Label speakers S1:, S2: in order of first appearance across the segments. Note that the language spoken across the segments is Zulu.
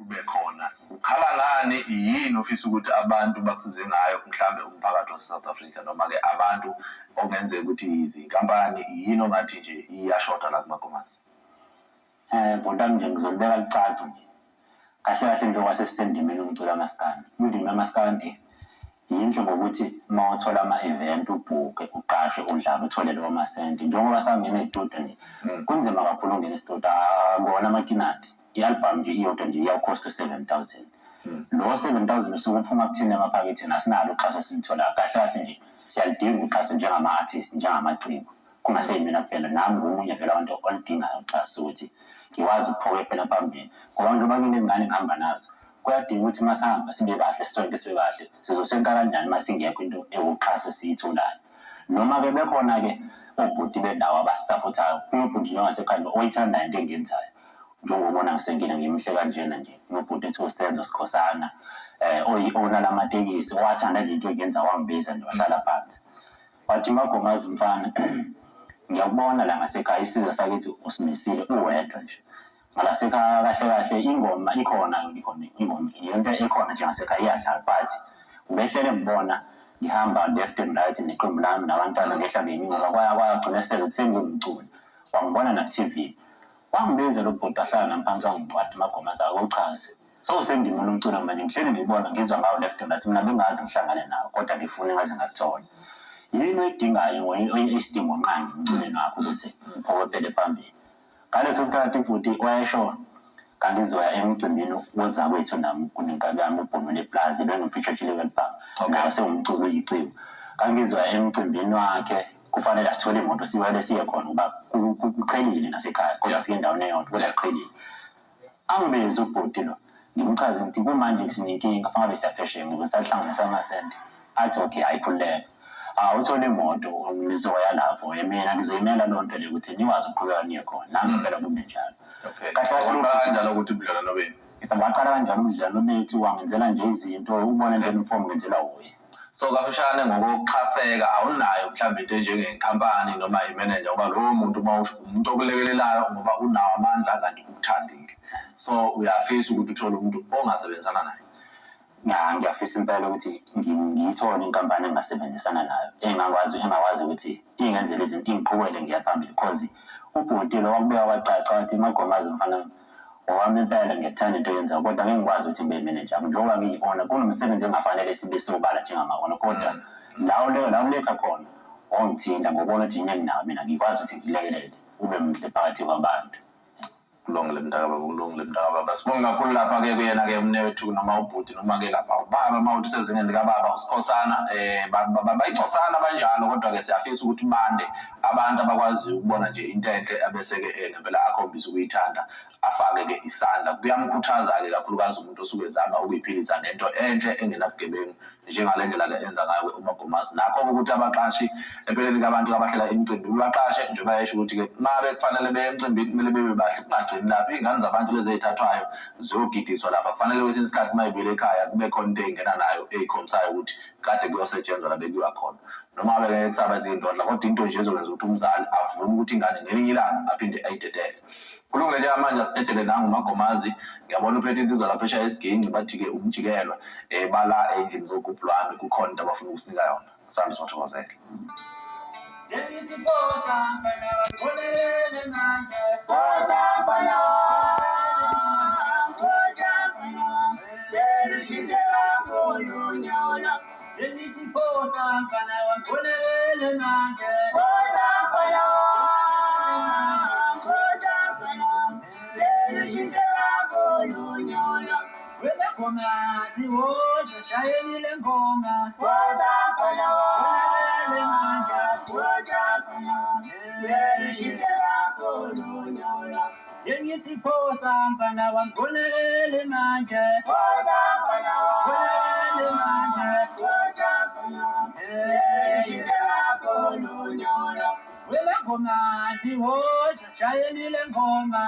S1: ube khona ukhala ngani yini ofisa ukuthi abantu bakusize ngayo mhlambe umphakathi wase-South Africa noma ke abantu okungenzeka ukuthi izinkampani yini ongathi nje iyashoda la kuMagomazi?
S2: Bondami nje ngizolibeka licace nje kahle kahle nje kwasesendimeni umculo amaskandi. Indima yamaskandi yinhle ngokuthi uma uthola ama-event ubhuke uqashe udlala uthole leyo masenti njengoba sangena estudio nje kunzima kakhulu ungena estudio akona amakinati i-album nje iyodwa nje iyakhosta 7,000 lo 7,000 usuke uphuma kuthina emaphaketheni asinalo uxhaso silithola kahle kahle nje siyalidinga uxhaso njengama-artist njengamaciko kungaseyimina kuphela nami ngomunye vele abantu olidingayo uxhaso ukuthi ngikwazi ukuphoka phela phambili ngoba njengoba kunezingane ngihamba nazo kuyadinga ukuthi masihamba sibe kahle sonke sibe kahle sizosenka kanjani masingekho into ewuxhaso siyitholayo noma-ke bekhona-ke obhuti bendawo abasisapothayo kunobhuti nje wangasekhanda oyithandayo into engenzayo njengobona ngisenkile ngimihle kanjena nje kunobhuti ethi uSenzo Sikhosana oyi-owner lamatekisi wathanda le nto engenza wangibiza nje wahlala phansi wathi Magomazi mfana ngiyakubona la ngasekhaya isizwe sakithi usimisile uwedwa nje ngalasekhaya kahle kahle ingoma ikhona ingoma yonke ekhona nje ngasekhaya iyadlala but ubehlele ngibona ngihamba left and right neqembu lami nabantwana ngehla ngenyuka kwagcina seze sengumculi wangibona na-TV wangibiza lo bhuti ahlala nami phansi wangiqwathi Magomazi akuchaze so sendimela umculo manje ngihleli ngibona ngizwa ngawo left and right mina bengazi ngihlangane nawo kodwa ngifuna ngaze ngakuthola yini oyidingayo isidingo nqangi emculweni wakho ukuze uphokophele phambili ngaleso sikhathi futhi wayesho kanti izoya emcimbini wozakwethu nami kunenkabi yami ubhonule plaza bengimfisha chile nayo sengumculo uyiciko kangizoya emcimbini wakhe kufanele asithole imoto siwele siye khona ngoba kuqhelile nasekhaya kodwa siye endaweni eyodwa kodwa kuqhelile angibiza ubhuti lo ngimchaze ngithi kumanje sinenkinga fanele siyaphesheya ngoba sahlanganisa amasenti athi okay ayikhululeka uthole imoto ngizoya lapho mina ngizoyimela loo nto le ukuthi nikwazi ukuqhubeka niye khona nami phela kube njalo
S1: kahle kanjalo ukuthi ubudlelwano benu
S2: ngizabaqala kanjalo ubudlelwano bethu wangenzela nje izinto ubone nje uniform ngenzela uye
S1: so kafishane ngokuxhaseka awunayo mhlawumbe into njengenkampani noma imanager ngoba lowo muntu umuntu okulekelelayo ngoba unawo amandla kanti ukuthandile so uyafisa ukuthi uthole umuntu ongasebenzisana naye
S2: ngiyafisa impela ukuthi ngiyithole inkampani engasebenzisana nayo engakwazi ukuthi ingenzele izinto ingiqhubele ngiya phambili because ubhuti lo wakubeka kwacaca wathi Magomazi mfana owami impela ngiyathanda into yenzayo kodwa ngingikwazi ukuthi ngibe manager njengoba ngiyi-owner kunomsebenzi engafanele sibe sobala njengama-owner kodwa lawo lekha khona ongithinta ngokubona ukuthi yini enginayo mina ngikwazi ukuthi ngilekelele ube mhle phakathi kwabantu
S1: kulungile mntakababa sibonge kakhulu lapha-ke kuyena-ke umnewethu noma ubhuti noma-ke lapha ubaba mawuthi usezingeni likababa uSikhosana bayichosana banjalo kodwa-ke siyafisa ukuthi bande abantu abakwaziyo ukubona nje into enhle abese-ke ngempela akhombise ukuyithanda afake-ke isandla kuyamkhuthaza-ke kakhulukazi umuntu osuke ezama ukuyiphilisa ngento enhle engenabugebengu njengale ndlela-ke enza ngayo uMagomazi nakho-ke ukuthi abaqashi empeleni kabantu abahlela imicimbi ubaqashe njengoba yesho ukuthi-ke mabe kufanele beye emcimbini kumele bebe bahle kungagcini lapho iy'ngane zabantu lezi ey'thathwayo ziyogidiswa lapha kufanele kwesinye isikhathi uma yibuyele ekhaya kube khona into ey'ngena nayo ey'khombisayo ukuthi kade kuyosetshenzwa la bekuyiwa khona noma beke kusaba ziy'ndodla kodwa into nje ezokwenza ukuthi umzali avume ukuthi ingane ngelinye ilanga aphinde ayidedele kulungile njengamanje asidedele nanguMagomazi ngiyabona uphethe insizwa lapha eshaya isiginci bathi-ke umjikelwa bala endlini zogubhu lwami kukhona into abafuna ukusinika yona sami sothokozele
S3: Magomazi woza shayelile ngoma yengithi phosa mfana wangibonelele manje Magomazi woza shayelile ngoma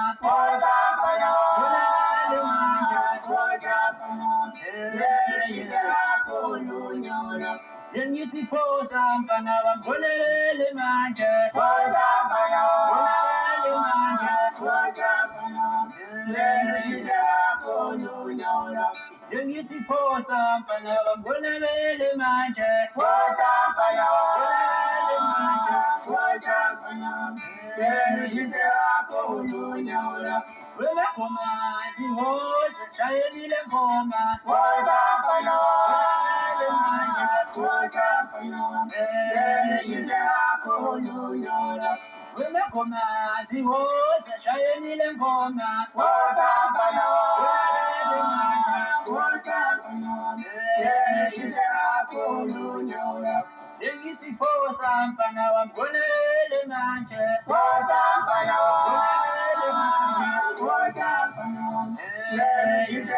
S3: yengithi phosa mfana wangibonelele manje
S4: Phosa,
S3: Yengithi phosa mfana wami ngolele manje.
S4: Phosa mfana wami, phosa mfana wami, senishintshe yakho ulunyaula.
S3: Magomazi woza shayelile ngoma.
S4: Phosa mfana wami, phosa mfana wami, senishintshe yakho ulunyaula.
S3: Magomazi woza shayelile ngoma.
S4: Phosa mfana wami, phosa mfana wami, senishintshe yakho ulunyaula.
S3: Yengithi phosa mfana wami ngolele manje.
S4: Phosa mfana wami, phosa mfana wami, senishintshe